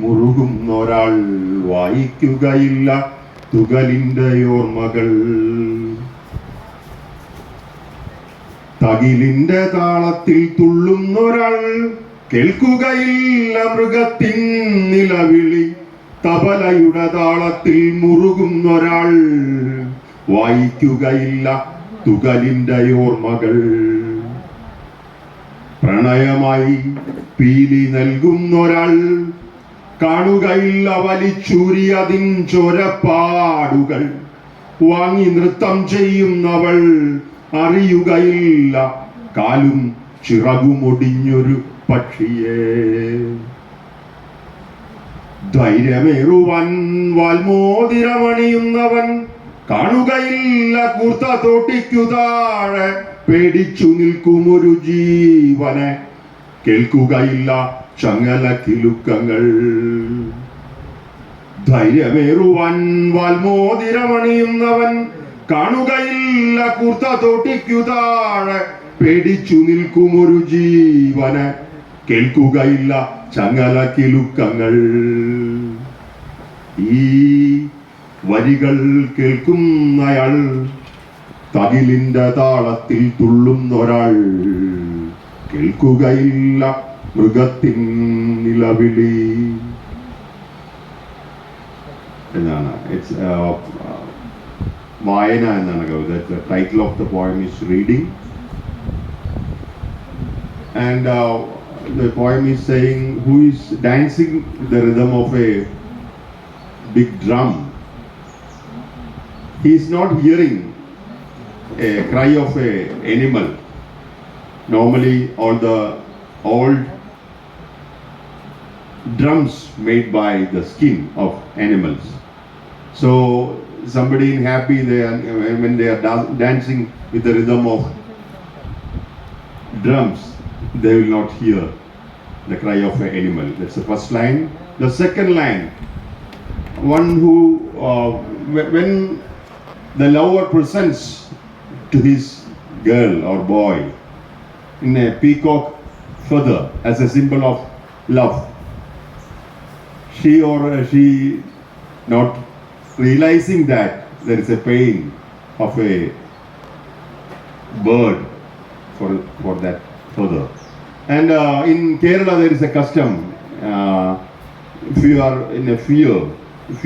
മുറുകുന്നൊരാൾ വായിക്കുകയില്ല തുകലിന്റെ ഓർമ്മകൾ. തകിലിന്റെ താളത്തിൽ തുള്ളുന്നൊരാൾ കേൾക്കുകയില്ല മൃഗത്തിൻ നിലവിളി. തബലയുടെ താളത്തിൽ മുറുകുന്നൊരാൾ വായിക്കുകയില്ല തുകലിന്റെ ഓർമ്മകൾ. പ്രണയമായി പീലി നൽകുന്നൊരാൾ കാണുകയില്ല വലിച്ചൂരിയതിൻ ചൊരപ്പാടുകൾ. വാങ്ങി നൃത്തം ചെയ്യുന്നവൾ അറിയുകയില്ല കാലും ചിറകുമൊടിഞ്ഞൊരു പക്ഷിയെ. ധൈര്യമേറുവാൻ വാൽമോതിരമണിയുന്നവൻ കാണുകയില്ല കൂർത്ത തോട്ടിക്കു താഴെ പേടിച്ചു നിൽക്കുമൊരു ജീവനെ. കേൾക്കുകയില്ല ചങ്ങല കിലുക്കങ്ങൾ. ധൈര്യമേറുവാൻ വാൽമോതിരമണിയുന്നവൻ കാണുകയില്ല കൂർത്ത തോട്ടിക്കു താഴെ പേടിച്ചു നിൽക്കുമൊരു ജീവന്. കേൾക്കുകയില്ല ചങ്ങല കിലുക്കങ്ങൾ. ഈ വരികൾ കേൾക്കുന്നയാൾ തകിലിന്റെ താളത്തിൽ തുള്ളുന്നൊരാൾ കേൾക്കുകയില്ല മൃഗത്തിൻ നിലവിളി എന്നാണ്. വായന എന്നാണ് കവിത. The title of the poem is Reading, and the poem is saying who is dancing the rhythm of a big drum. He is not hearing a cry of a animal. Normally all the old drums made by the skin of animals. So somebody in happy, when they are dancing with the rhythm of drums, they will not hear the cry of an animal. That's the first line. The second line, one who when the lover presents to his girl or boy in a peacock feather as a symbol of love, she not realizing that there is a pain of a bird for that feather. And in Kerala there is a custom, if you are in a fear